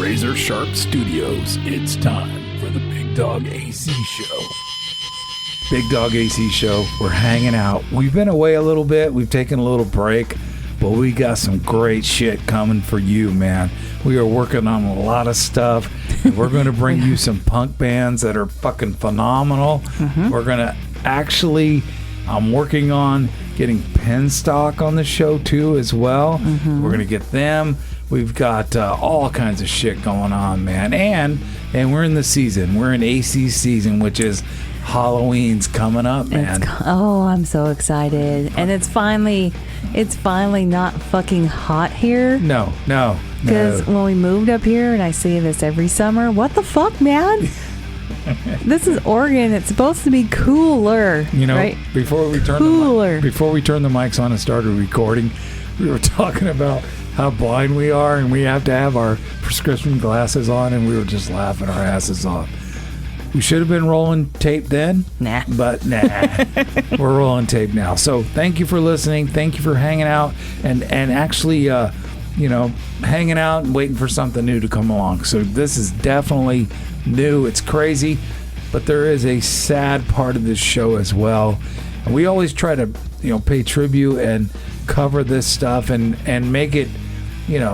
Razor Sharp Studios, it's time for the Bigdog AC Show. Bigdog AC Show, we're hanging out. We've been away a little bit. We've taken a little break, but we got some great shit coming for you, man. We are working on a lot of stuff, and we're going to bring you some punk bands that are fucking phenomenal. We're going to I'm working on getting Penstock on the show too as well. We're going to get them. We've got all kinds of shit going on, man. And we're in the season. We're in AC season, which is Halloween's coming up, man. I'm so excited. And it's finally not fucking hot here. No. Because when we moved up here, and I see this every summer, what the fuck, man? This is Oregon. It's supposed to be cooler. You know, right? before we turn the mics on and started recording, we were talking about how blind we are, and we have to have our prescription glasses on, and we were just laughing our asses off. We should have been rolling tape then. But we're rolling tape now. So thank you for listening. Thank you for hanging out and actually, hanging out and waiting for something new to come along. So this is definitely new. It's crazy, but there is a sad part of this show as well. And we always try to, pay tribute and cover this stuff and make it,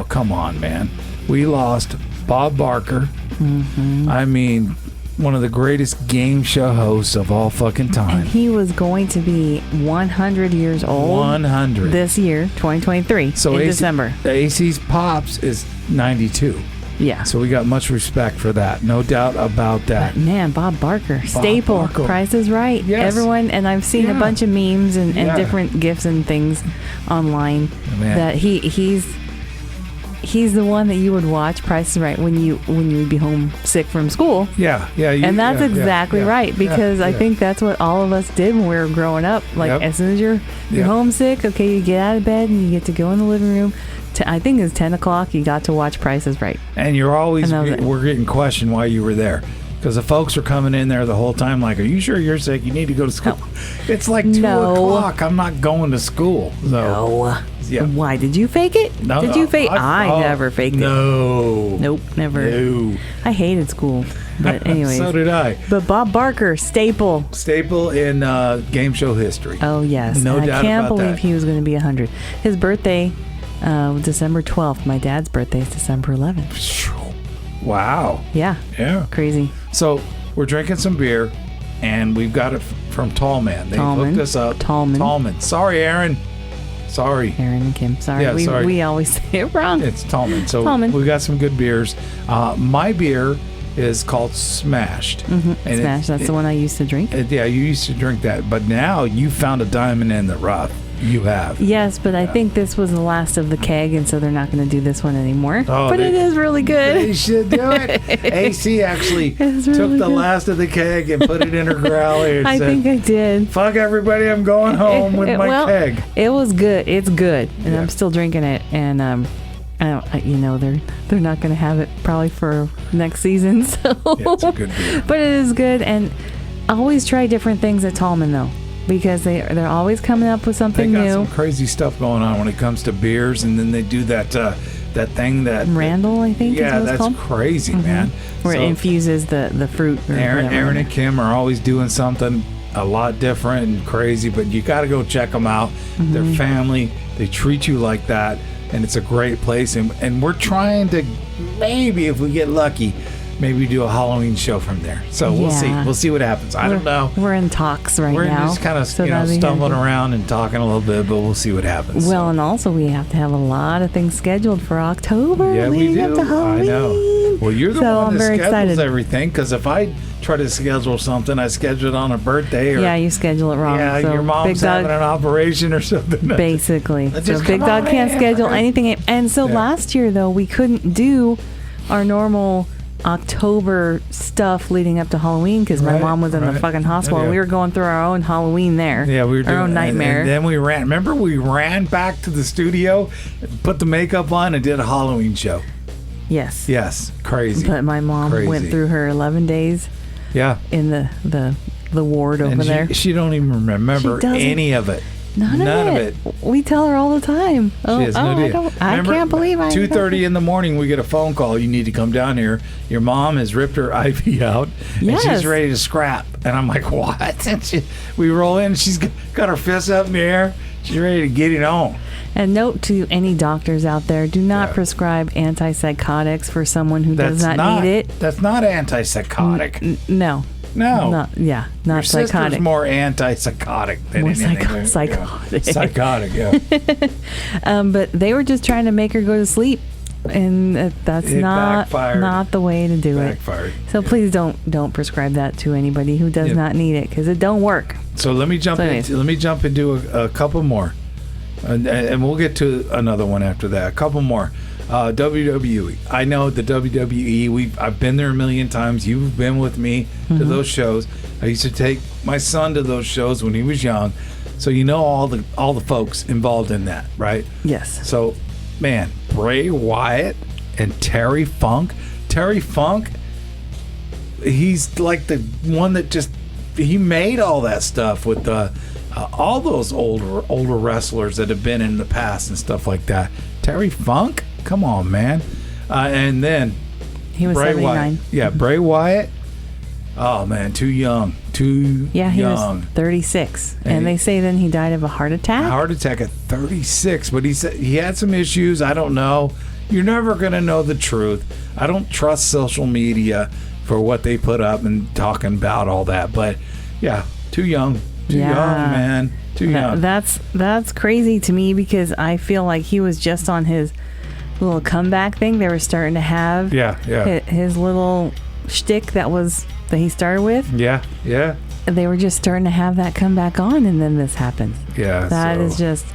come on, man. We lost Bob Barker. I mean, one of the greatest game show hosts of all fucking time. And he was going to be 100 years old. 100. This year, 2023, so in December. AC's Pops is 92. Yeah. So we got much respect for that. No doubt about that. But man, Bob Barker, staple. Price is Right. Yes. Everyone, and I've seen a bunch of memes and different GIFs and things online that he's the one that you would watch Price is Right when you would be home sick from school. And that's exactly right, because I think that's what all of us did when we were growing up. Like as soon as you're homesick, okay, you get out of bed and you get to go in the living room. I think it's 10 o'clock. You got to watch Price is Right. And you're always, we're getting questioned why you were there. Because the folks are coming in there the whole time like, are you sure you're sick? You need to go to school. It's like 2 o'clock. I'm not going to school. So. No. Yeah. Why? Did you fake it? No. Did you fake I never faked it. No. Nope, never. No. I hated school. But anyways. So did I. But Bob Barker, staple in game show history. Oh, yes. No doubt about that. I can't believe he was going to be 100. His birthday, December 12th. My dad's birthday is December 11th. Wow. Yeah. Crazy. So we're drinking some beer, and we've got it from Tallman. They hooked us up. Tallman. Sorry, Aaron. Sorry. Aaron and Kim. Sorry. Yeah, sorry. We always say it wrong. It's Tallman. So Tallman. we got some good beers. My beer is called Smashed. Smashed. That's the one I used to drink. You used to drink that. But now you found a diamond in the rough. You have. Yes, but I think this was the last of the keg, and so they're not going to do this one anymore. But it is really good. They should do it. AC actually took the last of the keg and put it in her growler and I think I did. Fuck everybody, I'm going home with my keg. It was good. It's good, and I'm still drinking it. And they're not going to have it probably for next season. So, it's a good beer. But it is good, and I always try different things at Tallman though. Because they're always coming up with something new. They got some crazy stuff going on when it comes to beers, and then they do that thing that Randall, I think. Yeah, is what it's called. Crazy, man. Where it infuses the fruit. Aaron and Kim are always doing something a lot different and crazy, but you got to go check them out. They're family. They treat you like that, and it's a great place. And we're trying to, maybe if we get lucky, maybe do a Halloween show from there. So we'll see. We'll see what happens. I don't know. We're in talks now. We're just kind of stumbling around and talking a little bit, but we'll see what happens. Well, and also we have to have a lot of things scheduled for October. Yeah, we do. Up to Halloween. I know. Well, you're the one that schedules excited. everything, because if I try to schedule something, I schedule it on a birthday. Or, you schedule it wrong. Yeah, so your mom's having an operation or something. Basically. So Bigdog can't schedule anything. And so last year, though, we couldn't do our normal October stuff leading up to Halloween because my mom was in the fucking hospital. We were going through our own Halloween there. Yeah, we were doing our own nightmare. And then we ran. Remember, we ran back to the studio, put the makeup on, and did a Halloween show. Yes. Crazy. But my mom went through her 11 days. Yeah. In the ward over there. She don't even remember any of it. None of it. We tell her all the time. She has no idea. I can't believe I... 2:30 in the morning, we get a phone call. You need to come down here. Your mom has ripped her IV out, and she's ready to scrap. And I'm like, what? And we roll in, and she's got her fists up in the air. She's ready to get it on. And note to any doctors out there, do not prescribe antipsychotics for someone who does not need it. That's not antipsychotic. No. Not Your psychotic. sister's more antipsychotic than anything. Psychotic. Psychotic, yeah. But they were just trying to make her go to sleep, and that's not the way to do it. So please don't prescribe that to anybody who does not need it, because it don't work. So let me jump into a couple more, and we'll get to another one after that. A couple more. WWE. I know the WWE. I've been there a million times. You've been with me to those shows. I used to take my son to those shows when he was young, so you know all the folks involved in that, right? Yes. So, man, Bray Wyatt and Terry Funk. Terry Funk, he's like the one that he made all that stuff with all those older wrestlers that have been in the past and stuff like that. Terry Funk. Come on, man. And then he was Bray 79. Wyatt. Yeah, Bray Wyatt. Oh, man, too young. He was 36. And they say then he died of a heart attack? A heart attack at 36. But he said he had some issues. I don't know. You're never going to know the truth. I don't trust social media for what they put up and talking about all that. But, yeah, too young. Too young, man. Too young. That's crazy to me, because I feel like he was just on his little comeback thing. They were starting to have his little shtick that he started with. Yeah. They were just starting to have that come back on, and then this happened. Yeah. That is just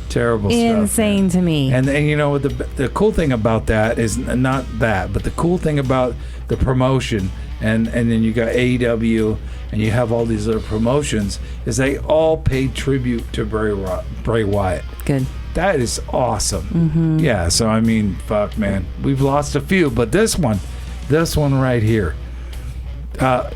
terrible insane stuff, to me. And you know, the cool thing about that is not that, but the cool thing about the promotion, and then you got AEW, and you have all these other promotions, is they all pay tribute to Bray Wyatt. Good. That is awesome. Mm-hmm. Yeah, so I mean, fuck, man. We've lost a few, but this one right here,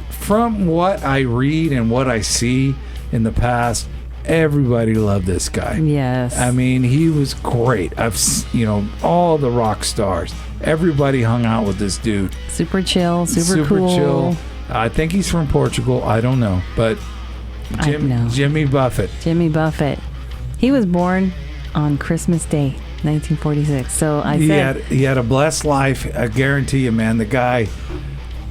from what I read and what I see in the past, everybody loved this guy. Yes. I mean, he was great. All the rock stars, everybody hung out with this dude. Super chill, super cool. Chill. I think he's from Portugal. I don't know, but Jimmy Buffett. Jimmy Buffett. He was born on Christmas Day, 1946. So he had a blessed life. I guarantee you, man. The guy,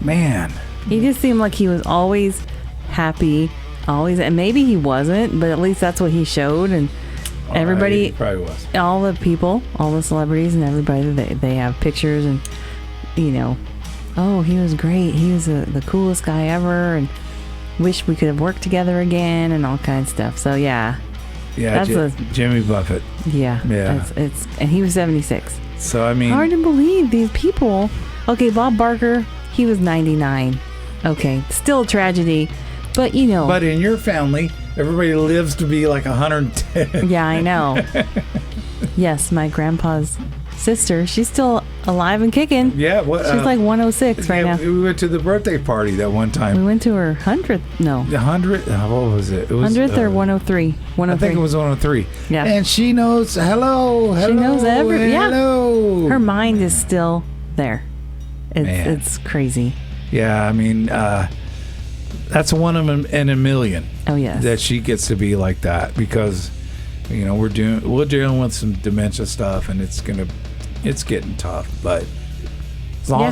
man. He just seemed like he was always happy, and maybe he wasn't, but at least that's what he showed. And everybody, he probably was. All the people, all the celebrities, and everybody, they have pictures, and oh, he was great. He was the coolest guy ever, and wish we could have worked together again, and all kinds of stuff. So yeah. Yeah, Jimmy Buffett. Yeah. And he was 76. So I mean, hard to believe these people. Okay, Bob Barker, he was 99. Okay, still a tragedy, but But in your family, everybody lives to be like 110. Yeah, I know. Yes, my grandpa's sister, she's still alive and kicking. Yeah, she's like 106 right now. We went to the birthday party that one time. We went to her 100th. No, the 100th. What was it? It was 100th or 103. 103. I think it was 103. Yeah, and she knows. Hello. She knows everything. Yeah. Hello. Her mind is still there. It's crazy. Yeah, I mean, that's one in a million. Oh yes. That she gets to be like that, because we're dealing with some dementia stuff, and it's getting tough. But as long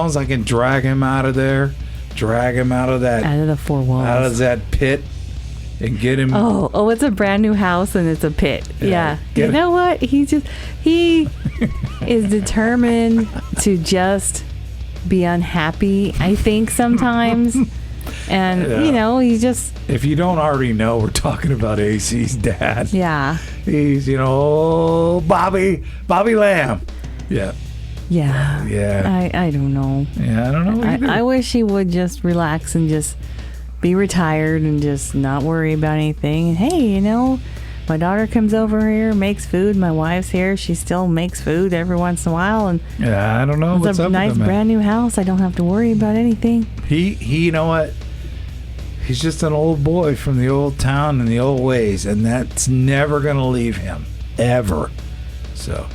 as I can drag him out of there, out of the four walls, out of that pit, and get him. Oh, it's a brand new house and it's a pit. Yeah. You know what? He is determined to just be unhappy, I think, sometimes. And he just, if you don't already know, we're talking about AC's dad. Yeah. He's Bobby Lamb. Yeah. I don't know. Yeah, I don't know either. I wish he would just relax and just be retired and just not worry about anything. And hey, my daughter comes over here, makes food. My wife's here. She still makes food every once in a while. And yeah, I don't know what's up with him. It's a nice brand new house. I don't have to worry about anything. He you know what? He's just an old boy from the old town and the old ways, and that's never going to leave him, ever. So,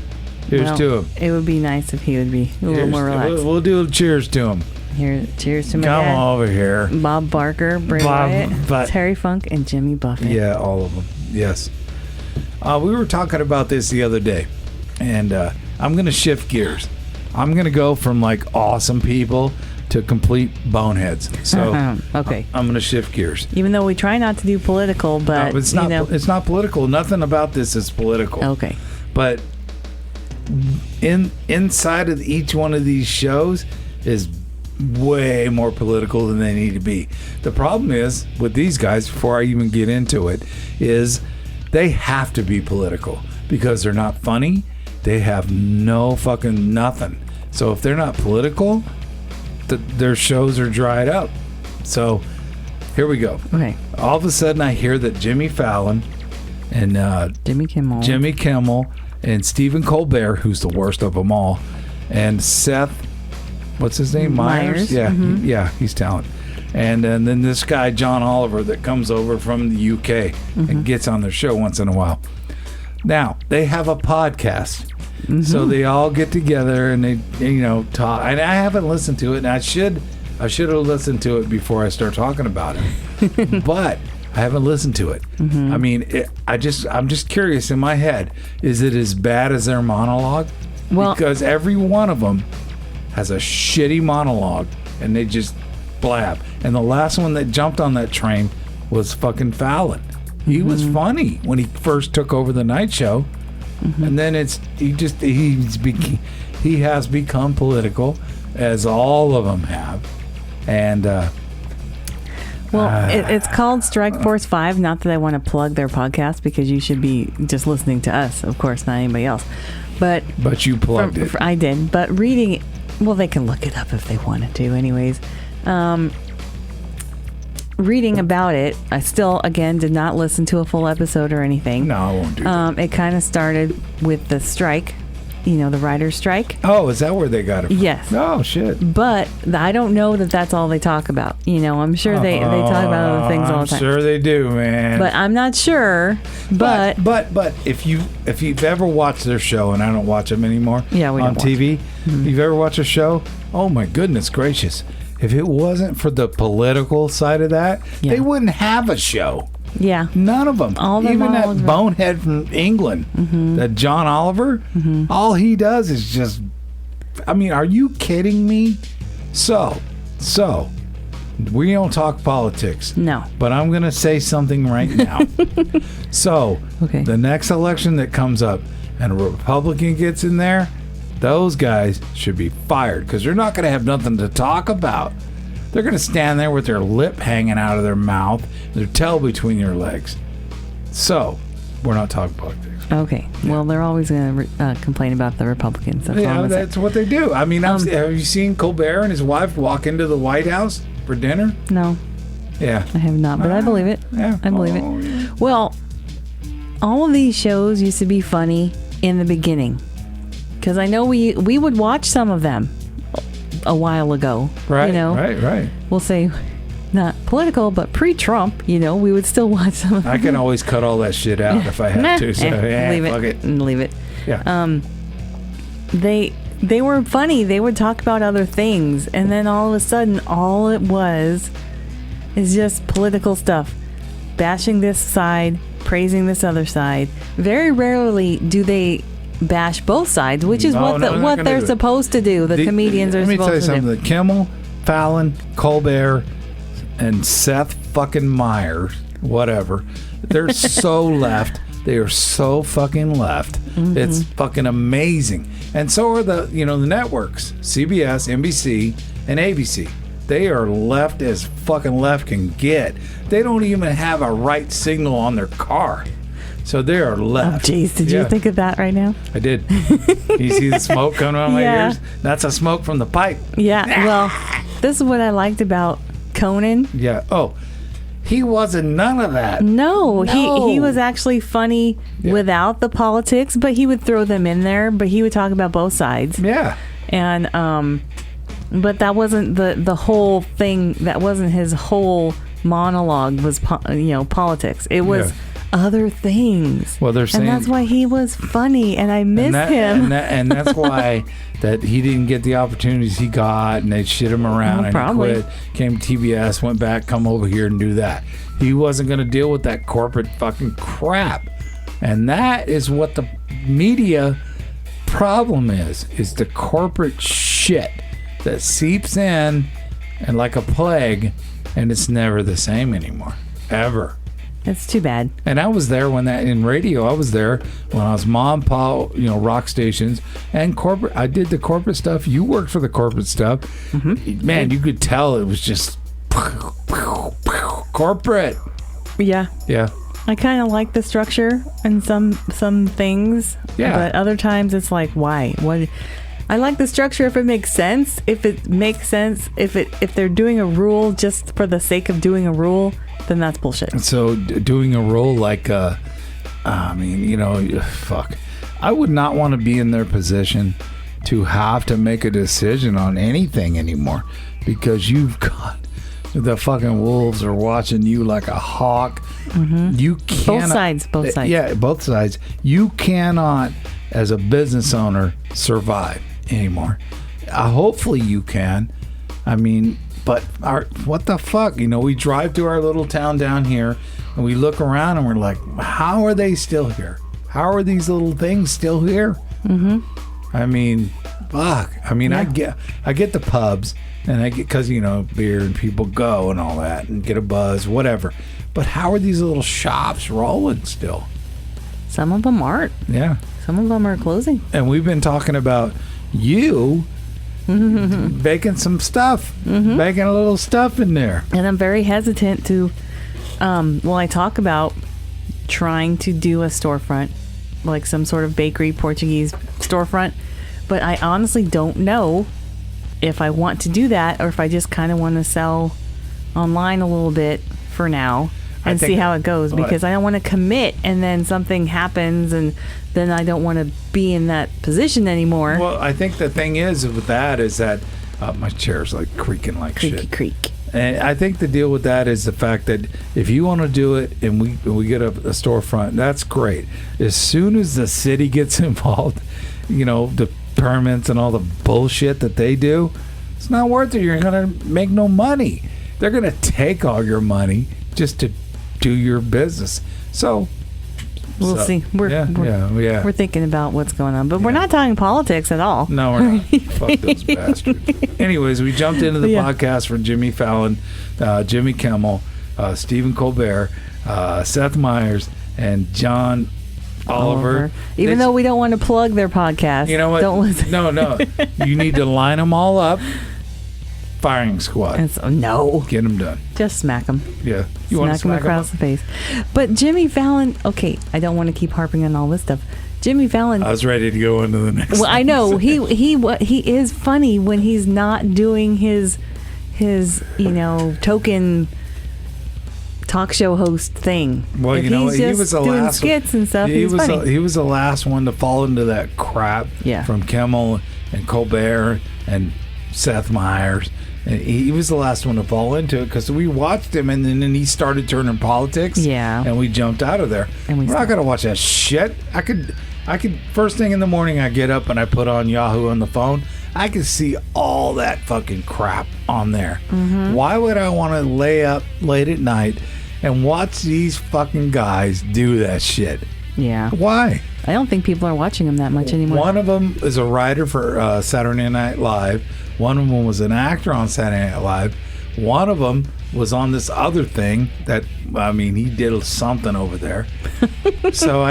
here's to him. It would be nice if he would be a little more relaxed. We'll do a cheers to him. Here, cheers to my Come dad. over here. Bob Barker, Bray Wyatt, Terry Funk, and Jimmy Buffett. Yeah, all of them. Yes. We were talking about this the other day, and I'm going to shift gears. I'm going to go from like awesome people to complete boneheads. So okay, I'm going to shift gears. Even though we try not to do political, but no, it's not. It's not political. Nothing about this is political. Okay, but inside of each one of these shows is way more political than they need to be. The problem is with these guys, before I even get into it, is they have to be political because they're not funny. They have no fucking nothing. So if they're not political, their shows are dried up. So here we go. Okay. All of a sudden I hear that Jimmy Fallon and Jimmy Kimmel and Stephen Colbert, who's the worst of them all, and Seth, what's his name? Myers? Yeah, Mm-hmm. He's talented. And then this guy, John Oliver, that comes over from the UK and gets on their show once in a while. Now, they have a podcast. So they all get together and they talk. And I haven't listened to it, and I should have listened to it before I start talking about it. But I haven't listened to it. I mean, I'm just curious in my head, is it as bad as their monologue? Well, because every one of them has a shitty monologue, and they just blab. And the last one that jumped on that train was fucking Fallon. He was funny when he first took over the night show, and then he has become political, as all of them have, and it's called Strike Force 5. Not that I want to plug their podcast, because you should be just listening to us, of course, not anybody else. But you plugged it. I did. But reading, well, they can look it up if they wanted to. Anyways, reading about it, I still, again, did not listen to a full episode or anything. No, I won't do that. It kind of started with the strike, the writer's strike. Oh, is that where they got it from? Yes. Oh, shit. But I don't know that that's all they talk about. I'm sure they talk about other things all the time. I'm sure they do, man. But I'm not sure. But if you've ever watched their show, and I don't watch them anymore on TV, if you've ever watched a show, oh my goodness gracious. If it wasn't for the political side of that, they wouldn't have a show. Yeah. None of them. Even that bonehead from England, that John Oliver, all he does is just, I mean, are you kidding me? So, we don't talk politics. No. But I'm going to say something right now. The next election that comes up and a Republican gets in there, those guys should be fired, because they're not going to have nothing to talk about. They're going to stand there with their lip hanging out of their mouth, their tail between their legs. So, we're not talking politics. Okay. Yeah. Well, they're always going to complain about the Republicans. That's what they do. I mean, have you seen Colbert and his wife walk into the White House for dinner? No. Yeah. I have not, but I believe it. Yeah. I believe it. Yeah. Well, all of these shows used to be funny in the beginning, because I know we would watch some of them a while ago. Right, right. We'll say not political, but pre-Trump, we would still watch some of them. I can always cut all that shit out if I have to. So leave it. Yeah. They were funny. They would talk about other things, and then all of a sudden, all it was is just political stuff, bashing this side, praising this other side. Very rarely do they bash both sides, which is what they're supposed to do. The comedians are supposed to do. Let me tell you something. Kimmel, Fallon, Colbert, and Seth fucking Myers, whatever, they're so left. They are so fucking left. It's fucking amazing. And so are the networks, CBS, NBC, and ABC. They are left as fucking left can get. They don't even have a right signal on their car. So they are left. Oh, jeez. Did you think of that right now? I did. You see the smoke coming out of my ears? That's a smoke from the pipe. Yeah. Well, this is what I liked about Conan. Yeah. Oh, he wasn't none of that. No. He was actually funny without the politics, but he would throw them in there. But he would talk about both sides. Yeah. And but that wasn't the whole thing. That wasn't his whole monologue was, politics. It was other things. Well, they're saying, and that's why he was funny, and I miss him. And that's why that he didn't get the opportunities he got, and they shit him around, and probably. he quit, came to TBS, went back, come over here and do that. He wasn't going to deal with that corporate fucking crap. And that is what the media problem is the corporate shit that seeps in and like a plague, and it's never the same anymore, ever. It's too bad. And I was there when that in radio. I was there when I was mom, pa, rock stations and corporate. I did the corporate stuff. You worked for the corporate stuff. Mm-hmm. Man, you could tell it was just corporate. Yeah. Yeah. I kind of like the structure and some things. Yeah. But other times it's like, why? What? I like the structure if it makes sense. If it makes sense, if they're doing a rule just for the sake of doing a rule, then that's bullshit. So doing a rule like, fuck. I would not want to be in their position to have to make a decision on anything anymore, because you've got the fucking wolves are watching you like a hawk. Mm-hmm. You cannot. Both sides. Yeah, both sides. You cannot, as a business owner, survive anymore. Hopefully you can. I mean, but what the fuck? We drive to our little town down here and we look around and we're like, how are they still here? How are these little things still here? Mm-hmm. I mean, fuck. I mean, yeah. I get the pubs, and I get, because beer and people go and all that and get a buzz, whatever. But how are these little shops rolling still? Some of them aren't. Yeah. Some of them are closing. And we've been talking about you baking some stuff, baking a little stuff in there. And I'm very hesitant to, I talk about trying to do a storefront, like some sort of bakery, Portuguese storefront. But I honestly don't know if I want to do that or if I just kind of want to sell online a little bit for now and see how it goes, because I don't want to commit and then something happens and then I don't want to be in that position anymore. Well, I think the thing is with that is that my chair's like creaking like shit. Creak. And I think the deal with that is the fact that if you want to do it and we get a storefront, that's great. As soon as the city gets involved, the permits and all the bullshit that they do, it's not worth it. You're going to make no money. They're going to take all your money just to do your business. So we'll see. We're thinking about what's going on, but we're not talking politics at all. No, we're not. Fuck those bastards. Anyways, we jumped into the podcast for Jimmy Fallon, Jimmy Kimmel, Stephen Colbert, Seth Meyers, and John Oliver. Even though we don't want to plug their podcast. You know what? Don't listen. No. You need to line them all up. Firing squad. No. Get them done. Just smack them. Yeah. You want to smack them across the face. But Jimmy Fallon, okay, I don't want to keep harping on all this stuff. Jimmy Fallon. I was ready to go into the next. Well, I know he is funny when he's not doing his token talk show host thing. Well, if he was the doing last skits and stuff. He was the last one to fall into that crap. Yeah. From Kimmel and Colbert and Seth Meyers. And he was the last one to fall into it because we watched him and then he started turning politics. Yeah. And we jumped out of there. And we're not gonna watch that shit. I could first thing in the morning I get up and I put on Yahoo on the phone. I could see all that fucking crap on there. Mm-hmm. Why would I want to lay up late at night and watch these fucking guys do that shit? Yeah. Why? I don't think people are watching him that much anymore. One of them is a writer for Saturday Night Live. One of them was an actor on Saturday Night Live. One of them was on this other thing that, he did something over there. So,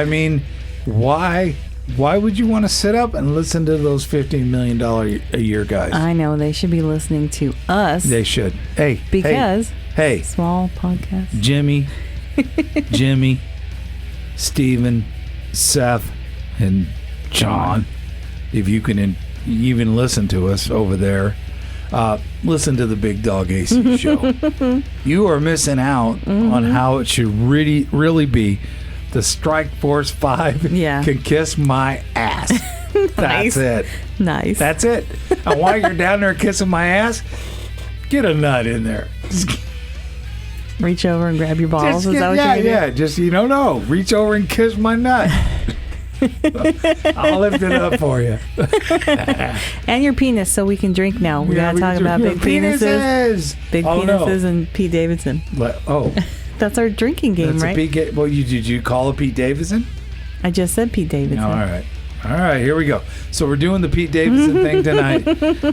why would you want to sit up and listen to those $15 million a year guys? I know. They should be listening to us. They should. Hey. Because. Hey. Small podcast. Jimmy, Stephen, Seth, and John. If you can even listen to us over there, listen to the Bigdog AC show. You are missing out on how it should really be. The Strike Force 5 can kiss my ass. Nice. That's it. Nice. That's it. And while you're down there kissing my ass, get a nut in there. Reach over and grab your balls. Is that what you're doing? Yeah. Just, no. Reach over and kiss my nut. I'll lift it up for you. And your penis, so we can drink now. We gotta talk about big penises. Big penises and Pete Davidson. That's our drinking game, right? Did you call it Pete Davidson? I just said Pete Davidson. All right, here we go. So we're doing the Pete Davidson thing tonight.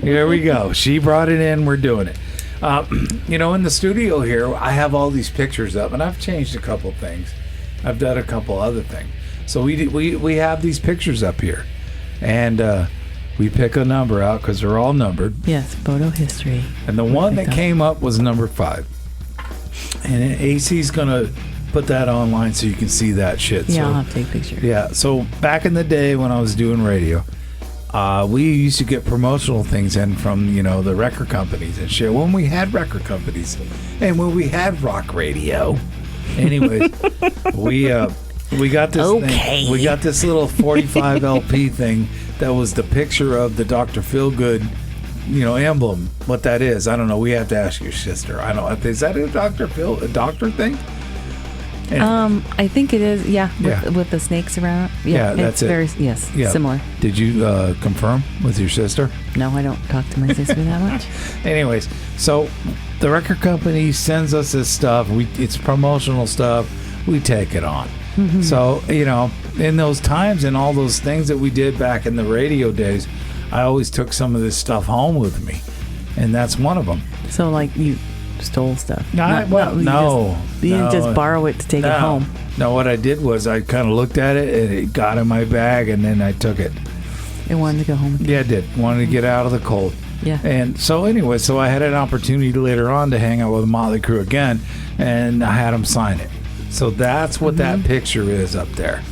Here we go. She brought it in. We're doing it. In the studio here, I have all these pictures up, and I've changed a couple things. I've done a couple other things. So we have these pictures up here, and we pick a number out because they're all numbered. Yes, photo history. And the one that came up was number 5. And AC's gonna put that online so you can see that shit. Yeah, I'll have to take pictures. Yeah. So back in the day when I was doing radio, we used to get promotional things in from the record companies and shit. When we had record companies, and when we had rock radio. Anyways, we got this thing. We got this little 45 LP thing that was the picture of the Dr. Feelgood, emblem. What that is, I don't know. We have to ask your sister. I don't know. Is that a doctor thing? And, I think it is. Yeah, with the snakes around. Yeah, that's it. Similar. Did you confirm with your sister? No, I don't talk to my sister that much. Anyways, so the record company sends us this stuff. It's promotional stuff. We take it on. Mm-hmm. So, in those times and all those things that we did back in the radio days, I always took some of this stuff home with me. And that's one of them. So, like, you stole stuff? No. You didn't just borrow it to take it home? No, what I did was I kind of looked at it, and it got in my bag, and then I took it. It wanted to go home with you? Yeah, it did. Wanted to get out of the cold. Yeah. And so, anyway, I had an opportunity later on to hang out with Motley Crue again, and I had them sign it. So that's what that picture is up there.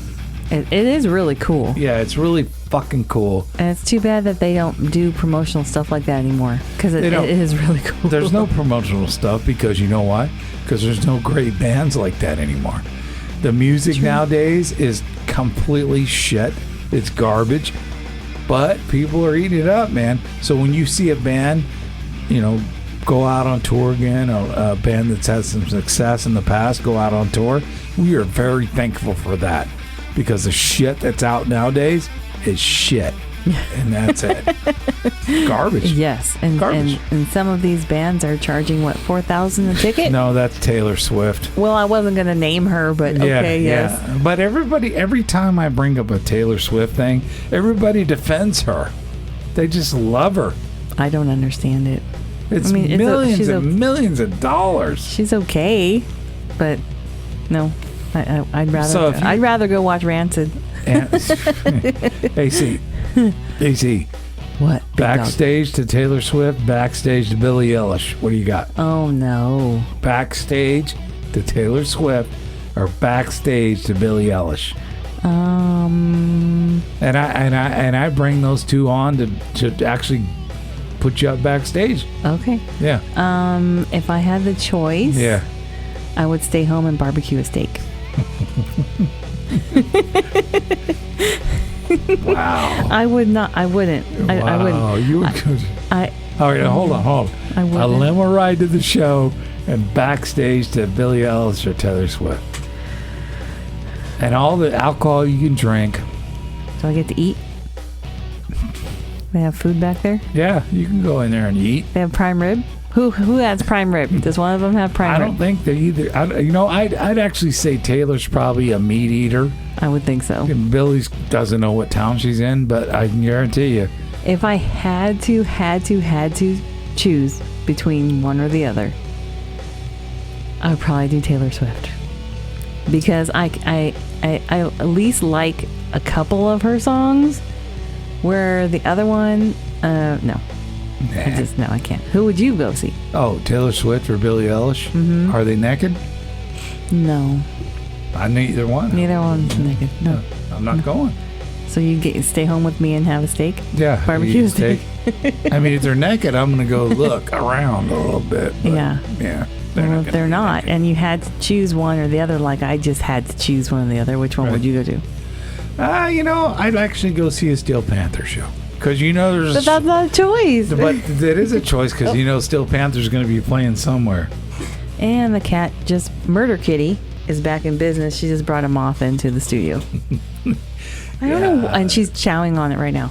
It is really cool. Yeah, it's really fucking cool. And it's too bad that they don't do promotional stuff like that anymore, because it is really cool. There's no promotional stuff because you know why? Because there's no great bands like that anymore. The music nowadays is completely shit. It's garbage. But people are eating it up, man. So when you see a band, go out on tour again, a band that's had some success in the past, go out on tour, we are very thankful for that, because the shit that's out nowadays is shit. And that's it. Garbage. Yes. And garbage. And some of these bands are charging $4,000 a ticket? No, that's Taylor Swift. Well, I wasn't going to name her, but okay, yes. Yeah. But every time I bring up a Taylor Swift thing, everybody defends her. They just love her. I don't understand it. It's millions and millions of dollars. She's okay, but no, I'd rather go watch Rancid. AC. What? Backstage to Taylor Swift, backstage to Billie Eilish. What do you got? Oh no. Backstage to Taylor Swift or backstage to Billie Eilish? And I bring those two on to actually put you up backstage. Okay. Yeah. If I had the choice, I would stay home and barbecue a steak. Wow. I would not. I wouldn't. Wow. I wouldn't. You would. All right, hold on. I wouldn't. A limo ride to the show and backstage to Billie Eilish or Taylor Swift. And all the alcohol you can drink. Do I get to eat? They have food back there? Yeah, you can go in there and eat. They have prime rib? Who has prime rib? Does one of them have prime rib? I don't think they either. I'd actually say Taylor's probably a meat eater. I would think so. And Billy doesn't know what town she's in, but I can guarantee you. If I had to choose between one or the other, I would probably do Taylor Swift. Because I at least like a couple of her songs, where the other one, no. No, I can't. Who would you go see? Oh, Taylor Swift or Billie Eilish? Mm-hmm. Are they naked? No. Neither one. Neither one's naked. No. I'm not going. So you stay home with me and have a steak? Yeah. Barbecue steak. I mean, if they're naked, I'm going to go look around a little bit. Yeah. Yeah. Well, if they're not, and you had to choose one or the other, like I just had to choose one or the other, which one would you go to? I'd actually go see a Steel Panther show. Because there's... But that's not a choice. But it is a choice because Steel Panther's going to be playing somewhere. And the cat, Murder Kitty, is back in business. She just brought a moth into the studio. I don't know. And she's chowing on it right now.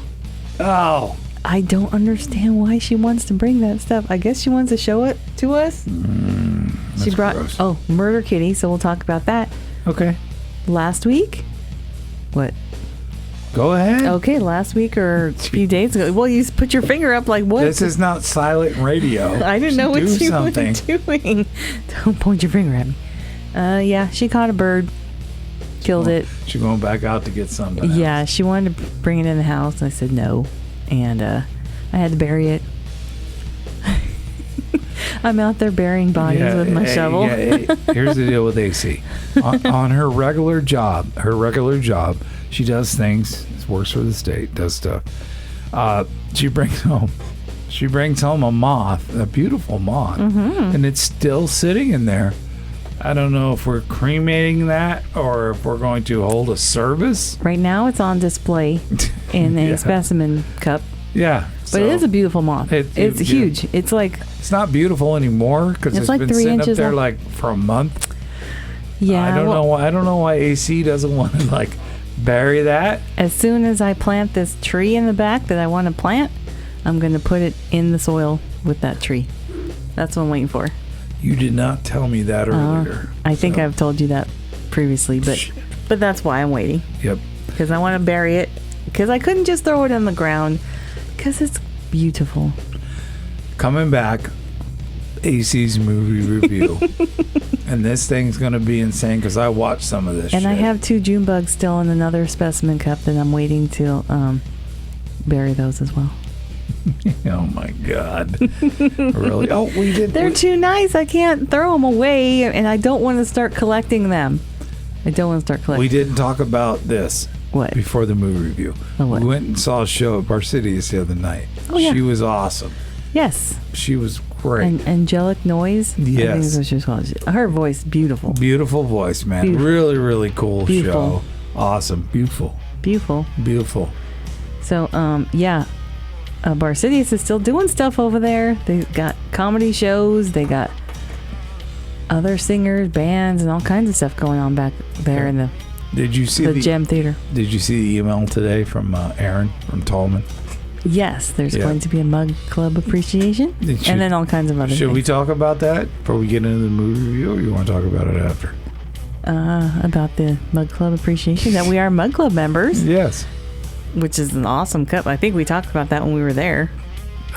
Oh. I don't understand why she wants to bring that stuff. I guess she wants to show it to us. She brought gross. Murder Kitty, so we'll talk about that. Okay. Last week? What? Go ahead. Okay, last week or a few days ago. Well, you put your finger up like what? This is not silent radio. I didn't know what you were doing. Don't point your finger at me. Yeah, she caught a bird. Killed it. She's going back out to get something else. Yeah, she wanted to bring it in the house, and I said no. And I had to bury it. I'm out there burying bodies with my shovel. Here's the deal with AC. On her regular job, she does things, works for the state, does stuff. She brings home a moth, a beautiful moth, and it's still sitting in there. I don't know if we're cremating that or if we're going to hold a service. Right now it's on display in a specimen cup. Yeah. But it is a beautiful moth. It's huge. It's like... It's not beautiful anymore because it's like been 3 sitting inches up there like for a month. Yeah. I don't know why AC doesn't want to like bury that. As soon as I plant this tree in the back that I want to plant, I'm going to put it in the soil with that tree. That's what I'm waiting for. You did not tell me that earlier. I think I've told you that previously, but that's why I'm waiting. Yep. Because I want to bury it. Because I couldn't just throw it on the ground. Because it's beautiful. Coming back, AC's movie review. And this thing's going to be insane because I watched some of this and shit. I have 2 June bugs still in another specimen cup that I'm waiting to bury those as well. Oh my God. Really? Oh, we did. They're too nice. I can't throw them away, and I don't want to start collecting them. We didn't talk about this. What? Before the movie review. Oh, what? We went and saw a show at Barcidius the other night. Oh, yeah. She was awesome. Yes. She was great. Angelic Noise? Yes. I think that's what she was called. Her voice, beautiful. Beautiful voice, man. Beautiful. Really, really cool Beautiful. show. Awesome. Beautiful. So, Barcidius is still doing stuff over there. They've got comedy shows. They got other singers, bands, and all kinds of stuff going on back there in the Gem Theater. Did you see the email today from Aaron from Tallman? Yes, there's going to be a Mug Club appreciation, and then all kinds of other things. Should we talk about that before we get into the movie review, or you want to talk about it after? About the Mug Club appreciation, that we are Mug Club members. Yes. Which is an awesome cup. I think we talked about that when we were there.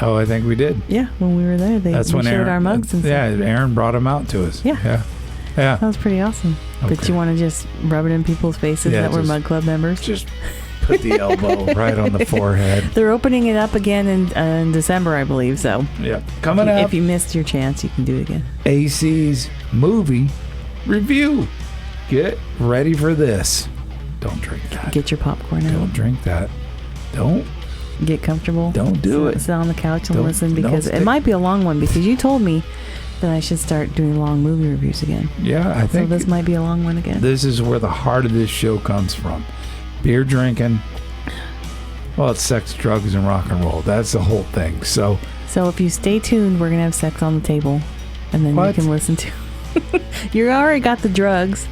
Oh, I think we did. Yeah, when we were there, they showed Aaron, our mugs and stuff. Yeah, Aaron brought them out to us. Yeah. That was pretty awesome. Okay. But you want to just rub it in people's faces that we're Mug Club members? Just put the elbow right on the forehead. They're opening it up again in December, I believe. So yeah, coming up. If you missed your chance, you can do it again. AC's movie review. Get ready for this. Don't drink that. Get your popcorn out. Don't drink that. Don't. Get comfortable. Don't do it. Sit on the couch and listen, because it might be a long one, because you told me that I should start doing long movie reviews again. Yeah, I think. So this might be a long one again. This is where the heart of this show comes from. Beer drinking. Well, it's sex, drugs, and rock and roll. That's the whole thing. So if you stay tuned, we're going to have sex on the table. And then you can listen to... You already got the drugs.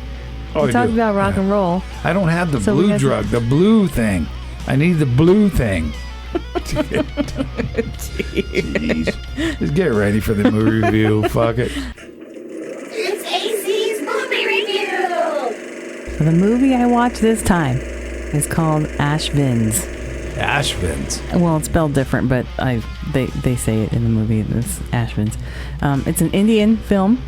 We talked about rock and roll. I don't have the blue drug. The blue thing. I need the blue thing. Jeez. Just get ready for the movie review. Fuck it. It's AC's movie review. So the movie I watched this time is called Asvins. Asvins. Well, it's spelled different, but they say it in the movie. It's Asvins. It's an Indian film.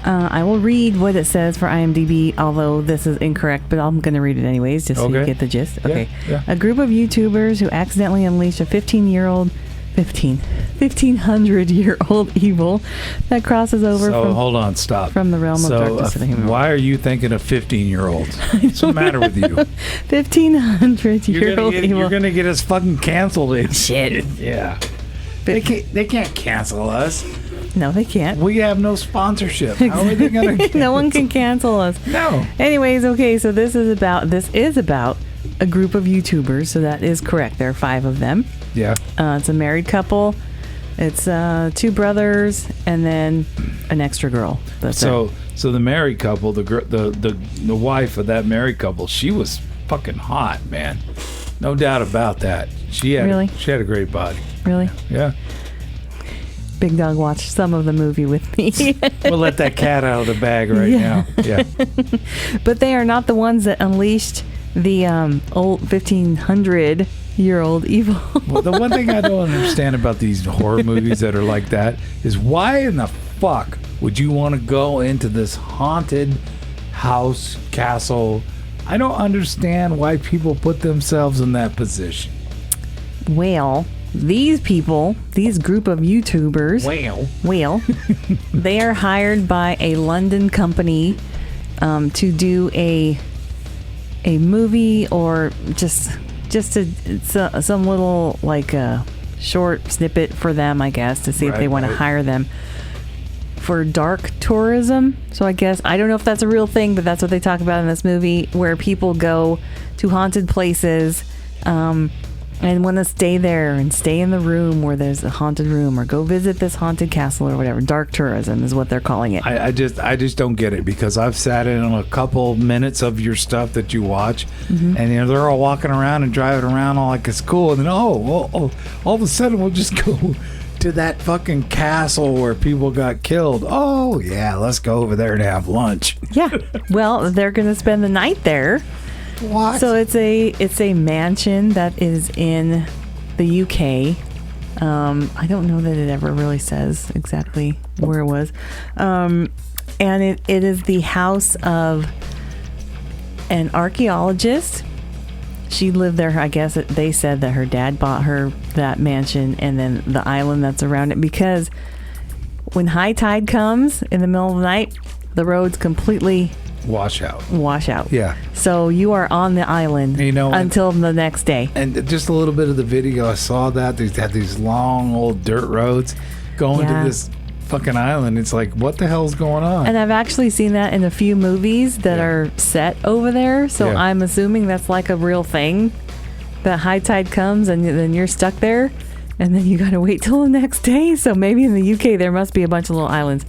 I will read what it says for IMDb, although this is incorrect, but I'm going to read it anyways, just so you get the gist. Okay. Yeah. A group of YouTubers who accidentally unleash a 1,500-year-old evil that crosses over hold on, stop. From the realm of darkness to the human world. Why are you thinking of 15-year-olds? What's the matter with you? 1,500-year-old evil. You're going to get us fucking canceled. Shit. Yeah. They can't cancel us. No, they can't. We have no sponsorship. How are they going to No one can cancel us. No. Anyways, okay, so this is about a group of YouTubers, so that is correct. There are 5 of them. Yeah. It's a married couple. It's 2 brothers and then an extra girl. That's it. So the married couple, the wife of that married couple, she was fucking hot, man. No doubt about that. She had a great body. Really? Yeah. Bigdog watched some of the movie with me. We'll let that cat out of the bag right now. Yeah. But they are not the ones that unleashed the old 1500-year-old evil. Well, the one thing I don't understand about these horror movies that are like that is why in the fuck would you want to go into this haunted house, castle? I don't understand why people put themselves in that position. Well, these people, these group of YouTubers, they are hired by a London company to do a movie or just some little like a short snippet for them, I guess, to see if they want to hire them for dark tourism. So I guess, I don't know if that's a real thing, but that's what they talk about in this movie, where people go to haunted places and want to stay there and stay in the room where there's a haunted room, or go visit this haunted castle or whatever. Dark tourism is what they're calling it. I just don't get it, because I've sat in on a couple minutes of your stuff that you watch, and they're all walking around and driving around all like it's cool, and then all of a sudden we'll just go to that fucking castle where people got killed. Oh yeah, let's go over there and have lunch. Yeah, well, they're gonna spend the night there. What? So it's a mansion that is in the UK. I don't know that it ever really says exactly where it was. And it is the house of an archaeologist. She lived there, I guess they said that her dad bought her that mansion and then the island that's around it, because when high tide comes in the middle of the night, the roads completely wash out. Yeah. So you are on the island, until the next day. And just a little bit of the video, I saw that they had these long old dirt roads going to this fucking island. It's like, what the hell's going on? And I've actually seen that in a few movies that are set over there. So I'm assuming that's like a real thing. That high tide comes and then you're stuck there, and then you got to wait till the next day. So maybe in the UK there must be a bunch of little islands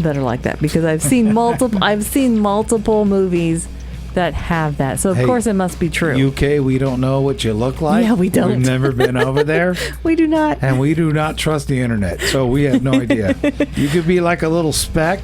that are like that, because I've seen multiple movies that have that. So of course it must be true. UK, we don't know what you look like. Yeah, we don't. We've never been over there. We do not. And we do not trust the internet, so we have no idea. You could be like a little speck,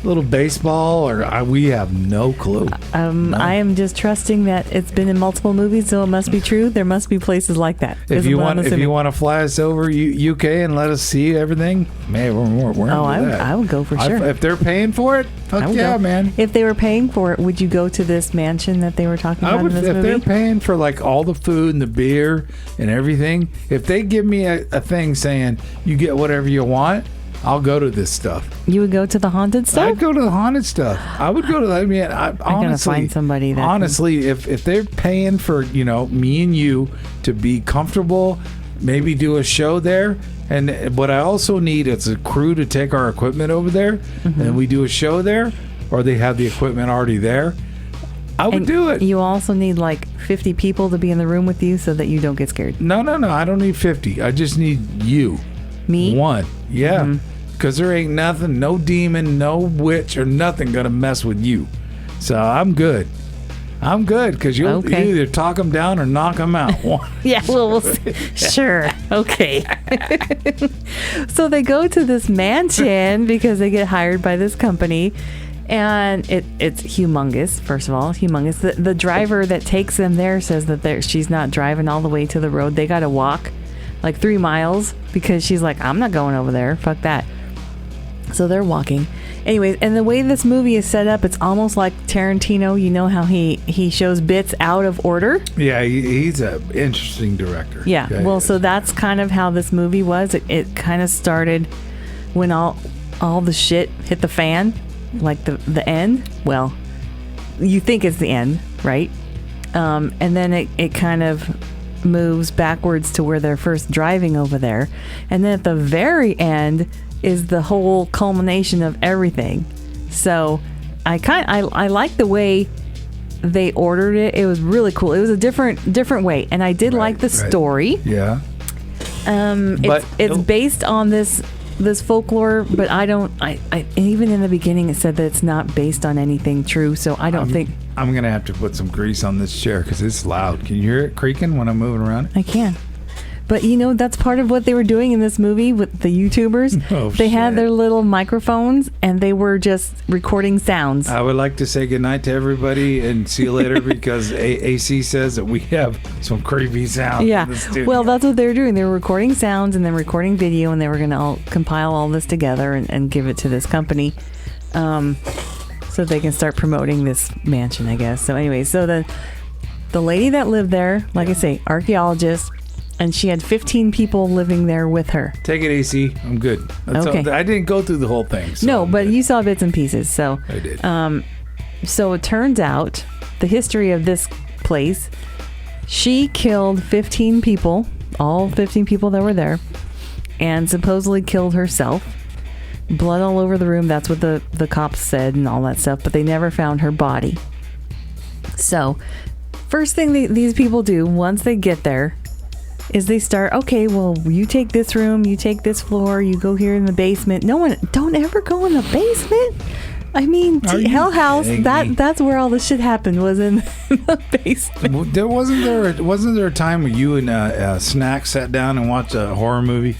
little baseball, or we have no clue. I am just trusting that it's been in multiple movies, so it must be true. There must be places like that. If you want to fly us over UK and let us see everything, man, we're I would go for sure. If they're paying for it, fuck yeah, man. If they were paying for it, would you go to this mansion that they were talking about in this movie? If they're paying for like all the food and the beer and everything, if they give me a thing saying you get whatever you want, I'll go to this stuff. You would go to the haunted stuff? I'd go to the haunted stuff. I would go to that. I mean, I'm going to find somebody that... Honestly, if they're paying for, me and you to be comfortable, maybe do a show there. And what I also need is a crew to take our equipment over there. And we do a show there, or they have the equipment already there. I would do it. You also need like 50 people to be in the room with you so that you don't get scared. No. I don't need 50. I just need you. Me? One. Yeah. Because there ain't nothing, no demon, no witch or nothing going to mess with you. So I'm good. Because you'll either talk them down or knock them out. Yeah, we'll see. Sure. Okay. So they go to this mansion because they get hired by this company. And it's humongous, first of all. Humongous. The driver that takes them there says that she's not driving all the way to the road. They got to walk like 3 miles because she's like, I'm not going over there. Fuck that. So they're walking. Anyways, and the way this movie is set up, it's almost like Tarantino. You know how he shows bits out of order? Yeah, he's an interesting director. Yeah, well, so that's kind of how this movie was. It kind of started when all the shit hit the fan, like the end. Well, you think it's the end, right? And then it kind of moves backwards to where they're first driving over there, and then at the very end is the whole culmination of everything. So I like the way they ordered it. It was really cool. It was a different way, and I did like the story. Yeah. It's based on this folklore, but I even in the beginning it said that it's not based on anything true, so I don't think I'm gonna have to put some grease on this chair because it's loud. Can you hear it creaking when I'm moving around? I can. But that's part of what they were doing in this movie with the YouTubers. Oh, they had their little microphones and they were just recording sounds. I would like to say goodnight to everybody and see you later because AC says that we have some creepy sounds. Yeah. In the studio. Well, that's what they were doing. They were recording sounds and then recording video, and they were going to compile all this together and give it to this company so they can start promoting this mansion, I guess. So anyway, so the lady that lived there, like I say, archaeologist, and she had 15 people living there with her. Take it, AC. I'm good. Okay. I didn't go through the whole thing. So no, but you saw bits and pieces. So I did. So it turns out the history of this place, she killed 15 people, all 15 people that were there, and supposedly killed herself. Blood all over the room. That's what the cops said and all that stuff. But they never found her body. So first thing these people do once they get there is they start, okay, well, you take this room, you take this floor, you go here in the basement. Don't ever go in the basement. I mean, Hell House, that's where all the shit happened, was in the basement. Wasn't there a time where you and Snack sat down and watched a horror movie?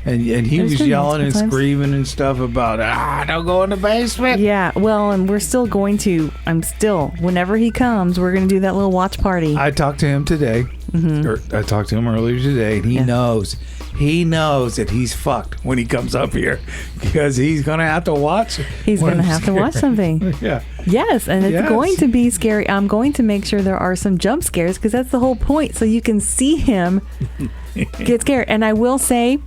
And he was yelling and screaming and stuff about, don't go in the basement. Yeah, well, and we're still going to, whenever he comes, we're going to do that little watch party. I talked to him today. Mm-hmm. I talked to him earlier today, and he knows that he's fucked when he comes up here because he's going to have to watch. He's going to have to watch something. Yeah. Yes, and it's going to be scary. I'm going to make sure there are some jump scares because that's the whole point, so you can see him get scared. And I will say,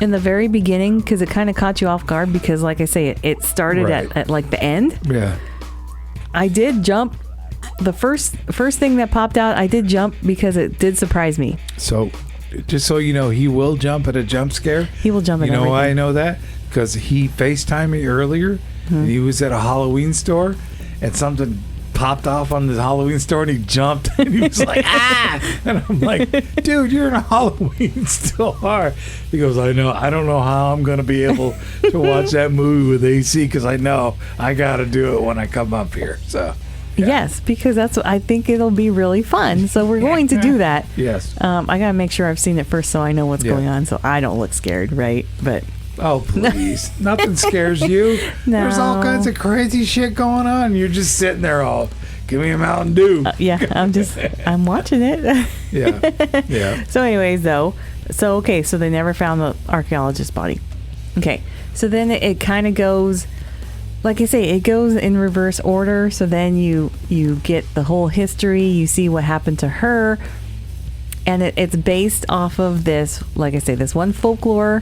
in the very beginning, because it kind of caught you off guard because, like I say, it started at like the end. Yeah. I did jump. The first thing that popped out, I did jump because it did surprise me. So, just so you know, he will jump at a jump scare. He will jump at everything. You know why I know that? Because he FaceTimed me earlier. And he was at a Halloween store, and something popped off on the Halloween store, and he jumped, and he was like, And I'm like, dude, you're in a Halloween store. He goes, I know. I don't know how I'm going to be able to watch that movie with AC because I know I got to do it when I come up here. So. Yeah. Yes, because that's what I think it'll be really fun. So we're going to do that. Yes. I gotta make sure I've seen it first so I know what's going on, so I don't look scared, right? But please, nothing scares you. No. There's all kinds of crazy shit going on. You're just sitting there all, give me a Mountain Dew. I'm watching it. Yeah. So anyways, though, so they never found the archaeologist's body. Okay, so then it kind of goes. Like I say, it goes in reverse order. So then you get the whole history. You see what happened to her. And it's based off of this, like I say, this one folklore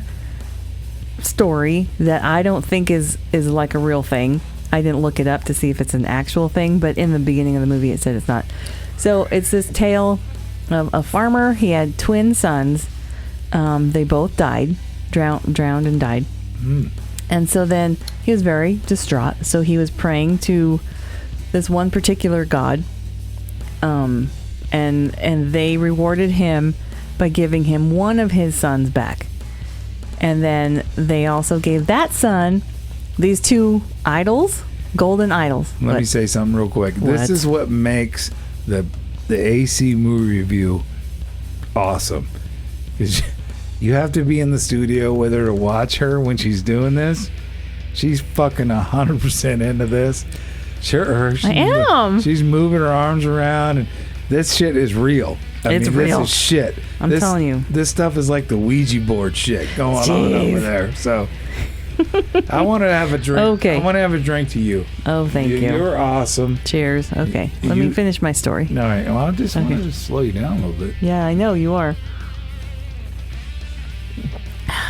story that I don't think is like a real thing. I didn't look it up to see if it's an actual thing. But in the beginning of the movie, it said it's not. So it's this tale of a farmer. He had twin sons. They both died, drowned and died. And so then he was very distraught. So he was praying to this one particular god. And they rewarded him by giving him one of his sons back. And then they also gave that son these two idols, golden idols. Let me say something real quick. This is what makes the AC movie review awesome. You have to be in the studio with her to watch her when she's doing this. She's fucking 100% into this. Sure, I am. She's moving her arms around, and this shit is real. It's real. This is shit. I'm telling you. This stuff is like the Ouija board shit going on over there. So, I want to have a drink. Okay. I want to have a drink to you. Oh, thank you. You're awesome. Cheers. Okay. Let me finish my story. All right. Well, I just want to slow you down a little bit. Yeah, I know you are.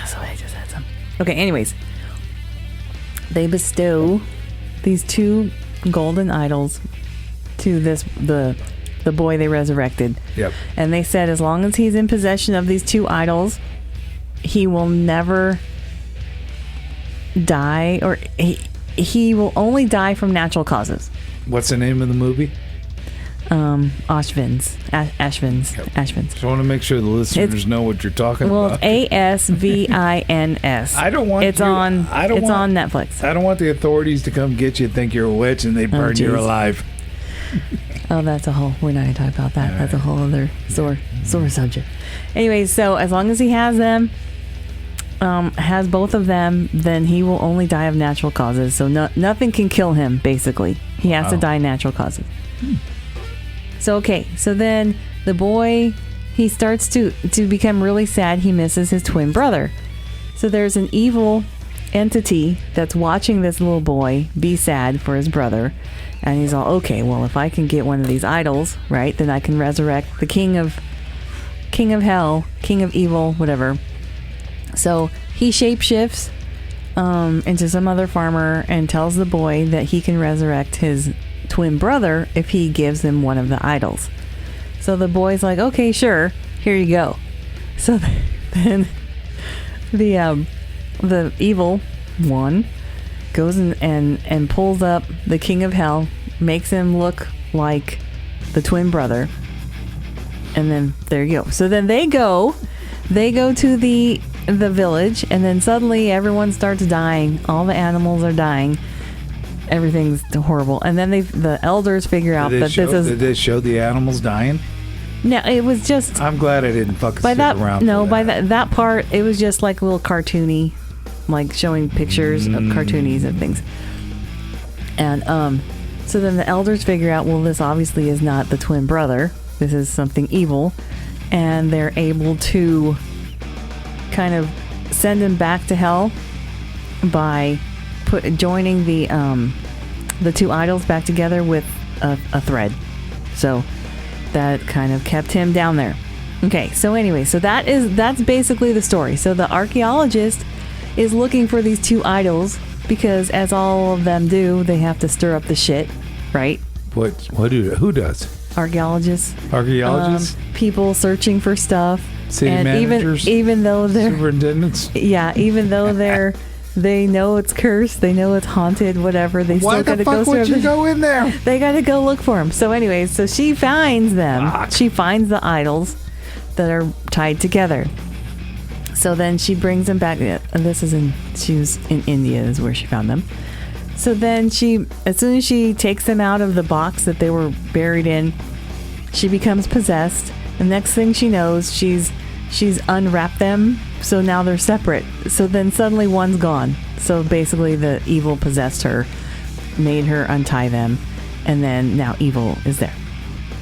So I just had some. Okay, anyways. They bestow these two golden idols to the boy they resurrected. Yep. And they said as long as he's in possession of these two idols, he will never die, or he will only die from natural causes. What's the name of the movie? Asvins. Asvins. Just want to make sure the listeners know what you're talking about. Asvins. I don't want. It's on Netflix. I don't want the authorities to come get you and think you're a witch and they burn you alive. Oh, that's a whole. We're not going to talk about that. That's a whole other sore subject. Anyway, so as long as he has them, has both of them, then he will only die of natural causes. So nothing can kill him. Basically, he has to die natural causes. So then the boy, he starts to become really sad. He misses his twin brother. So there's an evil entity that's watching this little boy be sad for his brother, and he's all, okay, well, if I can get one of these idols, right, then I can resurrect the king of hell, king of evil, whatever. So he shapeshifts into some other farmer and tells the boy that he can resurrect his twin brother if he gives him one of the idols. So the boy's like, okay, sure, here you go. So then the evil one goes and pulls up the king of hell, makes him look like the twin brother, and then there you go. So then they go to the village, and then suddenly everyone starts dying. All the animals are dying. Everything's horrible. And then the elders figure out that this is... Did they show the animals dying? No, it was just... I'm glad I didn't fucking stick around. No, by that part, it was just like a little cartoony, like showing pictures of cartoonies and things. And so then the elders figure out, well, this obviously is not the twin brother. This is something evil. And they're able to kind of send him back to hell by joining the two idols back together with a thread. So that kind of kept him down there. Okay, so anyway, so that's basically the story. So the archaeologist is looking for these two idols because, as all of them do, they have to stir up the shit, right? Who does? Archaeologists. People searching for stuff. City managers. Even though they're superintendents. Yeah, even though they know it's cursed, they know it's haunted, whatever. They still got to go. Why the fuck would you go in there? They got to go look for them. So anyways, so she finds them. Fuck. She finds the idols that are tied together. So then she brings them back. She was in India is where she found them. So then as soon as she takes them out of the box that they were buried in, she becomes possessed. The next thing she knows, she's unwrapped them. So now they're separate. So then suddenly one's gone. So basically the evil possessed her, made her untie them, and then now evil is there.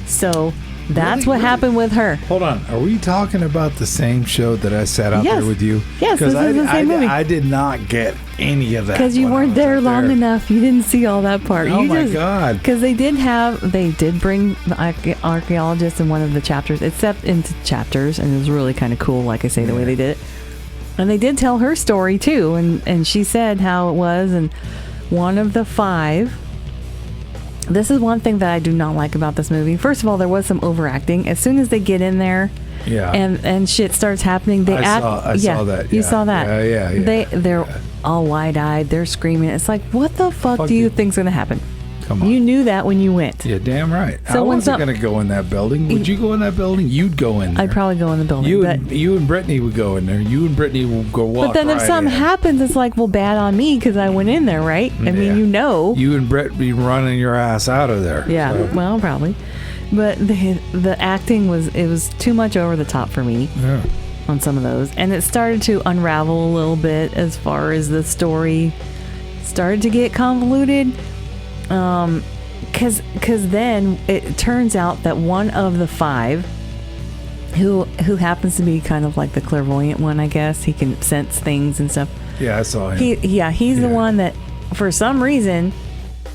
So that's what happened with her. Hold on. Are we talking about the same show that I sat out there with you? Yes, this is the same movie. I did not get any of that. Because you weren't there long enough. You didn't see all that part. Oh, my God. Because they did bring the archaeologists in one of the chapters. It's set into chapters, and it was really kind of cool, like I say, the way they did it. And they did tell her story, too. And she said how it was. And one of the 5... This is one thing that I do not like about this movie. First of all, there was some overacting. As soon as they get in there, and shit starts happening, they act. I saw that. You saw that. Yeah. They're all wide-eyed. They're screaming. It's like, what the fuck do you think's gonna happen? Come on. You knew that when you went. Yeah, damn right. So I wasn't going to go in that building. Would you go in that building? You'd go in there. I'd probably go in the building. You and Brittany would go in there. You and Brittany would go walk. But then if something happens, it's like, well, bad on me because I went in there, right? I mean, you know. You and Brett be running your ass out of there. Yeah, so. Well, probably. But the acting was too much over the top for me on some of those. And it started to unravel a little bit as far as the story started to get convoluted. Because then it turns out that one of the 5 who happens to be kind of like the clairvoyant one, I guess. He can sense things and stuff. Yeah, I saw him. He's the one that, for some reason,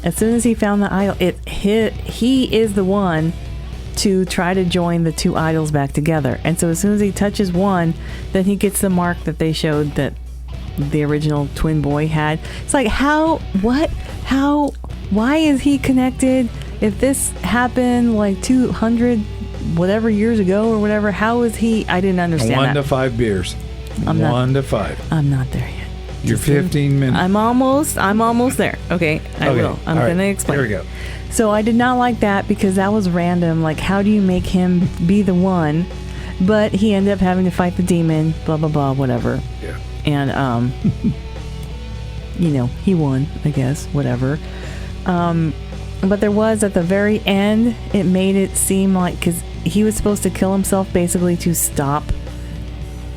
as soon as he found the idol, he is the one to try to join the two idols back together. And so as soon as he touches one, then he gets the mark that they showed that the original twin boy had. It's like, why is he connected? If this happened like 200 whatever years ago or whatever, how is he? I didn't understand 1 to 5 beers. 1 to 5. I'm not there yet. You're 15 minutes. I'm almost there. Okay, I will. I'm going to explain. Here we go. So I did not like that because that was random. Like, how do you make him be the one? But he ended up having to fight the demon, blah, blah, blah, whatever. Yeah. And, he won, I guess, whatever. But there was, at the very end, it made it seem like, because he was supposed to kill himself basically to stop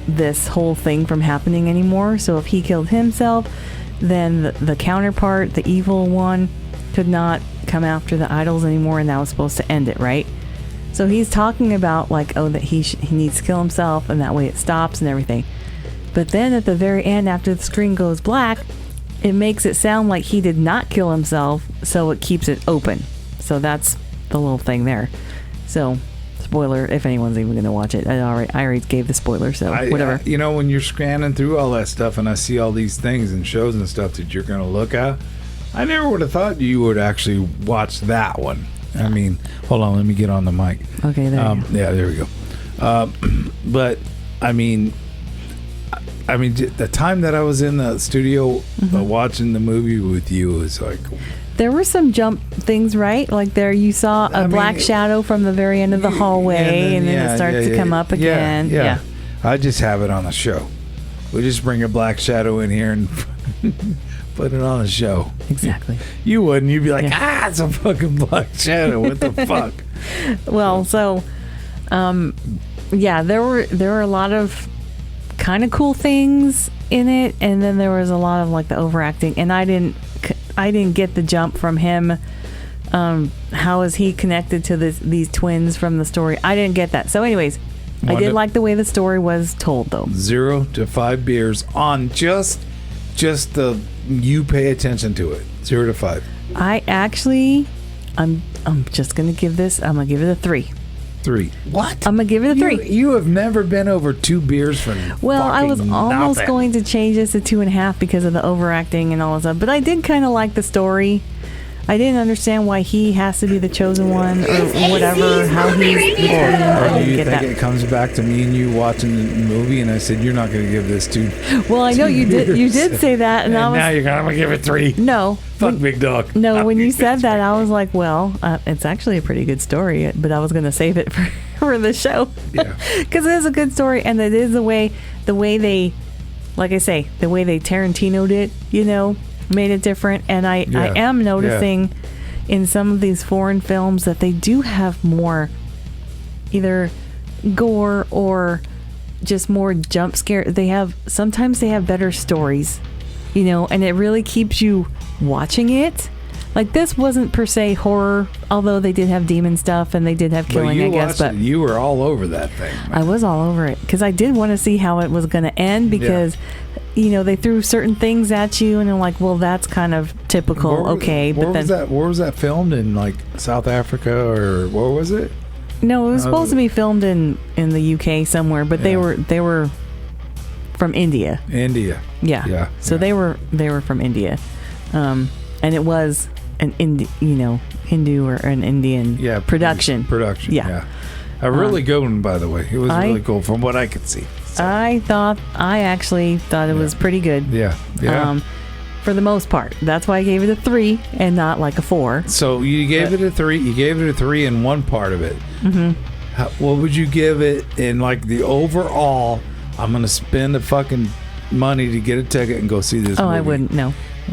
this whole thing from happening anymore. So if he killed himself, then the counterpart, the evil one, could not come after the idols anymore, and that was supposed to end it, right? So he's talking about like, that he needs to kill himself, and that way it stops and everything. But then at the very end, after the screen goes black, it makes it sound like he did not kill himself, so it keeps it open. So that's the little thing there. So spoiler, if anyone's even going to watch it. I already gave the spoiler, so whatever. When you're scanning through all that stuff and I see all these things and shows and stuff that you're going to look at, I never would have thought you would actually watch that one. I mean, hold on, let me get on the mic. Okay, there you go. Yeah, there we go. But, I mean, the time that I was in the studio watching the movie with you was like... There were some jump things, right? Like there you saw a black shadow from the very end of the hallway, and then it starts to come up again. Yeah. I just have it on the show. We just bring a black shadow in here and put it on the show. Exactly. You wouldn't. You'd be like, it's a fucking black shadow. What the fuck? Well, so, there were a lot of kind of cool things in it, and then there was a lot of like the overacting, and I didn't get the jump from him. How is he connected to these twins from the story? I didn't get that. So anyways, I did like the way the story was told, though. 0 to 5 beers on just the you pay attention to it. 0 to 5. I'm just gonna give this. I'm gonna give it a 3. 3. What? I'm gonna give it a 3. You have never been over 2 beers from. Well, I was almost going to change this to 2.5 because of the overacting and all that stuff. But I did kind of like the story. I didn't understand why he has to be the chosen one or whatever. How he's the chosen. Or do you think it comes back to me and you watching the movie, and I said you're not going to give this 2? Well, I know you did. You did say that, and now you're going to give it 3. No. Fuck Bigdog. No, when you said that, I was like, well, it's actually a pretty good story, but I was going to save it for the show. Yeah. Because it is a good story, and it is the way they, like I say, the way they Tarantino'd it, made it different. And I am noticing in some of these foreign films that they do have more either gore or just more jump scare. Sometimes they have better stories, and it really keeps you watching it. Like this wasn't per se horror, although they did have demon stuff and they did have killing, I guess. But you were all over that thing. I was all over it because I did want to see how it was going to end because they threw certain things at you and they're like, well, that's kind of typical. Where was that filmed in, like South Africa or where was it? No, it was supposed to be filmed in the UK somewhere, but they were from India. Yeah. So they were from India, and it was an Hindu or an Indian production. Yeah. A really good one, by the way. It was really cool from what I could see. So. I actually thought it was pretty good. Yeah. For the most part. That's why I gave it a 3 and not like a 4. So you gave it a 3. You gave it a 3 in one part of it. Mm-hmm. What would you give it in like the overall? I'm going to spend the fucking money to get a ticket and go see this movie. I wouldn't. No.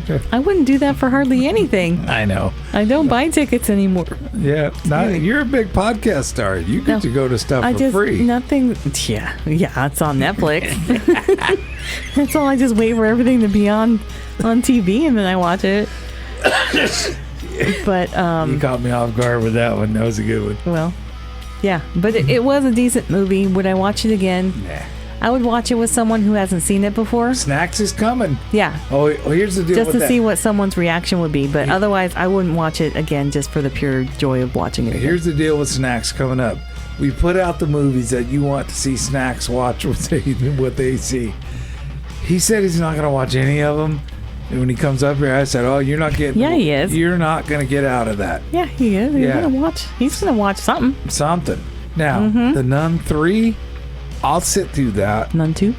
Okay. I wouldn't do that for hardly anything. I know. I don't buy tickets anymore. Yeah. You're a big podcast star. You get to go to stuff for free. Nothing. Yeah. It's on Netflix. That's all. I just wait for everything to be on TV and then I watch it. But you caught me off guard with that one. That was a good one. Well, yeah. But it was a decent movie. Would I watch it again? Nah. I would watch it with someone who hasn't seen it before. Snacks is coming. Yeah. Oh, here's the deal just with to see what someone's reaction would be. But otherwise, I wouldn't watch it again just for the pure joy of watching it again. Here's the deal with Snacks coming up. We put out the movies that you want to see Snacks watch what they see. He said he's not going to watch any of them. And when he comes up here, I said, "Oh, you're not getting." Yeah, he is. You're not going to get out of that. Yeah, he is. He's going to watch something. Now, The Nun 3, I'll sit through that. Nun 2?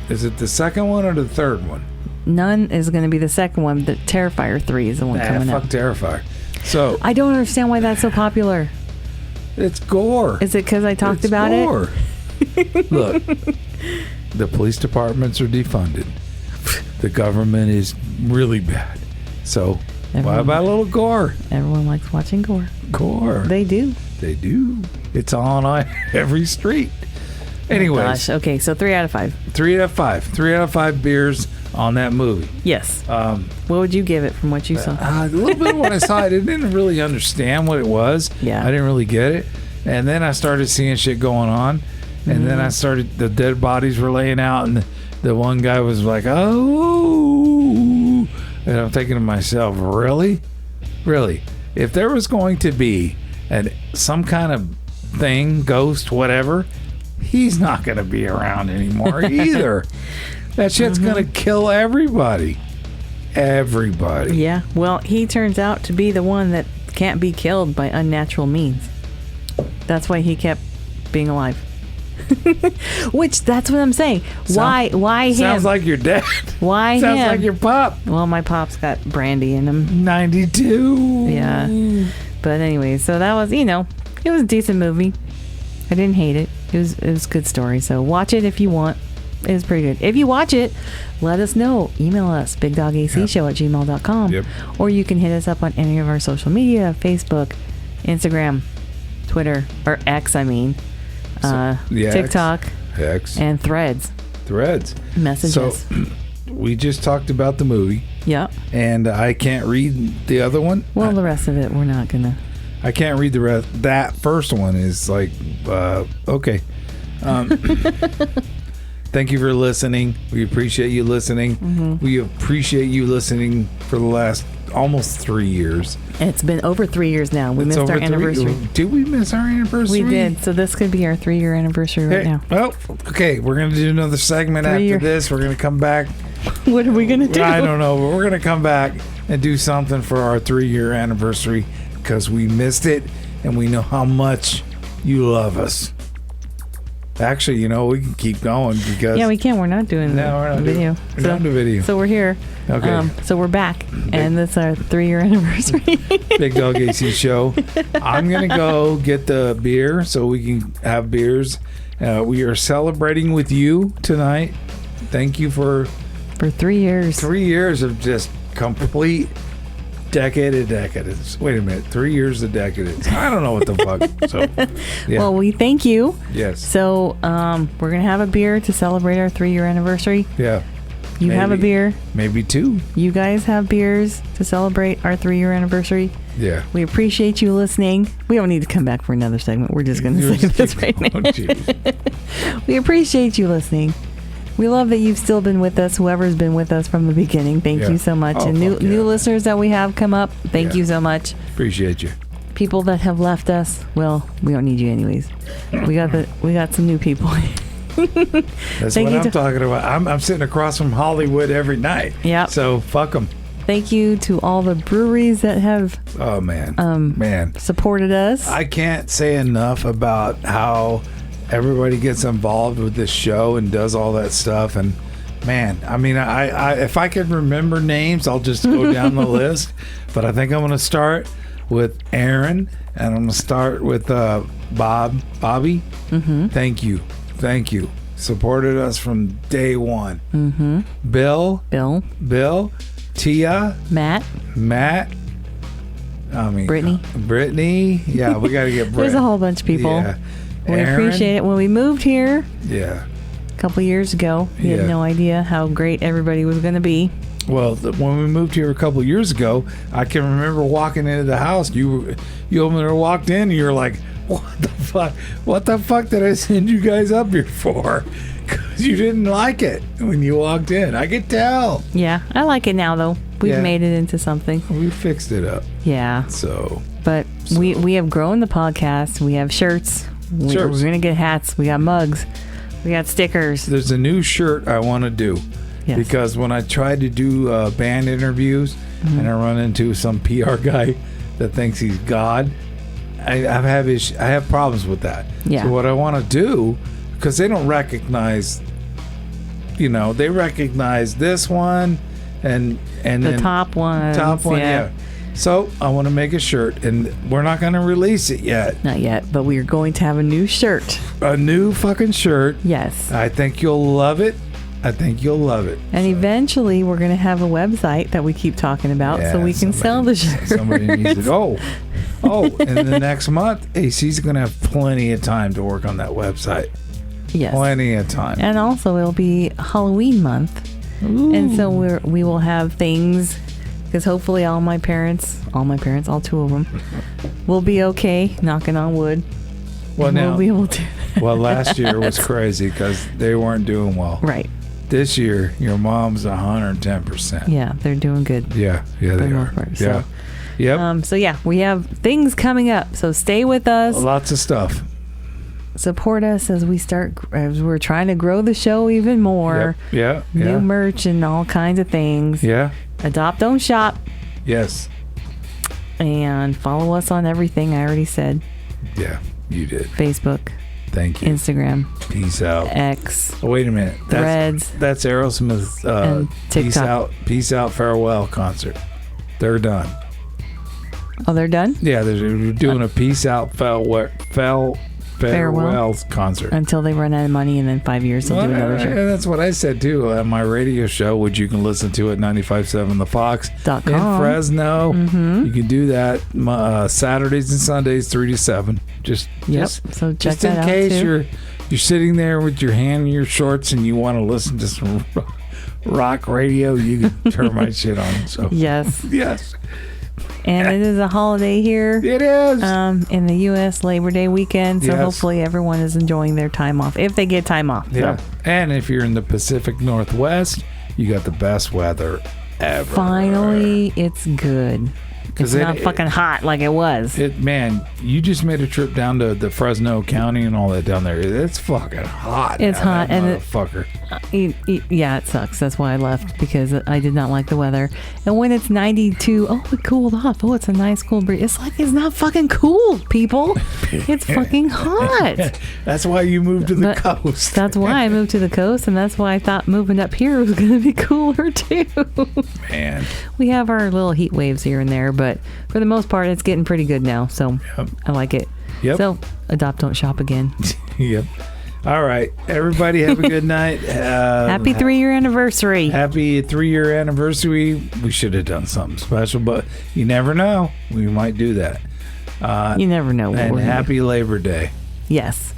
Is it the second one or the third one? None is going to be the second one. The Terrifier 3 is the one coming up. Fuck Terrifier. So I don't understand why that's so popular. it's gore. Is it because I talked about gore. Look, the police departments are defunded. The government is really bad. So why about a little gore? Everyone likes watching gore. Gore. They do. They do. It's on every street. Anyways. Oh gosh. Okay, so 3 out of 5. 3 out of 5. 3 out of 5 beers on that movie. Yes. What would you give it from what you saw? A little bit when I saw it, I didn't really understand what it was. Yeah. I didn't really get it. And then I started seeing shit going on. And then I started, the dead bodies were laying out, and the one guy was like, oh. And I'm thinking to myself, really? Really? If there was going to be some kind of thing, ghost, whatever, he's not going to be around anymore either. That shit's going to kill everybody. Everybody. Yeah. Well, he turns out to be the one that can't be killed by unnatural means. That's why he kept being alive. Which, that's what I'm saying. Why him? Sounds like your dad. Why Sounds him? like your pop. Well, my pop's got brandy in him. 92. Yeah. But anyway, so that was, it was a decent movie. I didn't hate it. It was a good story. So watch it if you want. It was pretty good. If you watch it, let us know. Email us, bigdogacshow@gmail.com. Yep. Or you can hit us up on any of our social media, Facebook, Instagram, Twitter, or X, TikTok, X, and Threads. Messages. So we just talked about the movie. Yep. And I can't read the other one. Well, the rest of it, we're not going to. I can't read the rest. That first one is like, okay. Thank you for listening. We appreciate you listening. Mm-hmm. We appreciate you listening for the last almost 3 years. It's been over 3 years now. We missed our anniversary. Did we miss our anniversary? We did. So this could be our 3-year anniversary right now. Well, okay. We're going to do another segment after this. We're going to come back. What are we going to do? I don't know, but we're going to come back and do something for our 3-year anniversary because we missed it and we know how much you love us. Actually, we can keep going because... Yeah, we can. We're not doing the video. We're not doing the video. So we're here. Okay. So we're back, and this is our 3-year anniversary. Big Dog AC Show. I'm going to go get the beer so we can have beers. We are celebrating with you tonight. Thank you for 3 years. 3 years of just complete decade of decadence. Wait a minute. 3 years of decadence. I don't know what the fuck. So, yeah. Well, we thank you. Yes. So we're going to have a beer to celebrate our 3-year anniversary. Yeah. You have a beer. Maybe 2. You guys have beers to celebrate our 3-year anniversary. Yeah. We appreciate you listening. We don't need to come back for another segment. We're just going to say this right now. We appreciate you listening. We love that you've still been with us, whoever's been with us from the beginning. Thank you so much. And new listeners that we have come up, thank you so much. Appreciate you. People that have left us, well, we don't need you anyways. We got some new people. That's what I'm talking about. I'm sitting across from Hollywood every night. Yeah. So fuck them. Thank you to all the breweries that have supported us. I can't say enough about how everybody gets involved with this show and does all that stuff. And man, I mean, I if I could remember names, I'll just go down the list. But I think I'm going to start with Aaron, and I'm going to start with Bobby. Mm-hmm. Thank you. Supported us from day one. Mm-hmm. Bill, Tia, Matt. I mean, Brittany. Yeah, we got to get Brittany. There's a whole bunch of people. Yeah. We appreciate it. When we moved here, a couple years ago, we had no idea how great everybody was going to be. Well, when we moved here a couple of years ago, I can remember walking into the house. You opened or walked in, and you were like, "What the fuck? What the fuck did I send you guys up here for?" Because you didn't like it when you walked in. I could tell. Yeah, I like it now though. We've made it into something. We fixed it up. Yeah. But we have grown the podcast. We have shirts. We're gonna get hats. We got mugs. We got stickers. There's a new shirt I want to do. Yes. Because when I tried to do band interviews and I run into some PR guy that thinks he's God, I have problems with that. Yeah. So what I want to do, because they don't recognize they recognize this one and the then top one. yeah. So I want to make a shirt, and we're not going to release it yet. Not yet, but we are going to have a new shirt. A new fucking shirt. Yes. I think you'll love it. And eventually we're going to have a website that we keep talking about so we can sell the shirt. Somebody needs it. Oh, in the next month, AC's going to have plenty of time to work on that website. Yes. Plenty of time. And also it'll be Halloween month. Ooh. And so we will have things, because hopefully all my parents, all two of them, will be okay, knocking on wood. Well, now, we'll be able to. Well, last year was crazy because they weren't doing well. Right. This year, your mom's 110%. Yeah, they're doing good. Yeah, they are. Yeah. Yep. So yeah, we have things coming up. So stay with us. Lots of stuff. Support us as we're trying to grow the show even more. Yep. New merch and all kinds of things. Yeah. Adopt, don't shop. Yes. And follow us on everything I already said. Yeah, you did. Facebook. Thank you. Instagram. Peace out. X. Oh, wait a minute. Threads. That's Aerosmith's Peace Out Farewell concert. They're done. Oh, they're done? Yeah, they're doing a Peace Out Farewell concert until they run out of money, and then 5 years they'll do another show. Yeah, that's what I said too on my radio show, which you can listen to at 95.7 The Fox.com in Fresno. Mm-hmm. You can do that Saturdays and Sundays 3 to 7. So check that out. Just in case you're sitting there with your hand in your shorts and you want to listen to some rock radio, you can turn my shit on. So yes. And it is a holiday here. It is. In the U.S. Labor Day weekend. So hopefully everyone is enjoying their time off, if they get time off. Yeah. So. And if you're in the Pacific Northwest, you got the best weather ever. Finally, it's good. It's not fucking hot like it was. Man, you just made a trip down to the Fresno County and all that down there. It's fucking hot. It's hot. And motherfucker. It sucks. That's why I left, because I did not like the weather. And when it's 92, it cooled off. It's a nice cool breeze. It's like it's not fucking cool, people. It's fucking hot. That's why you moved to the coast. That's why I moved to the coast, and that's why I thought moving up here was going to be cooler too. Man. We have our little heat waves here and there, but for the most part, it's getting pretty good now. So I like it. Yep. So adopt, don't shop again. Yep. All right. Everybody have a good night. Happy 3-year anniversary. Happy 3-year anniversary. We should have done something special, but you never know. We might do that. You never know. And happy Labor Day. Yes.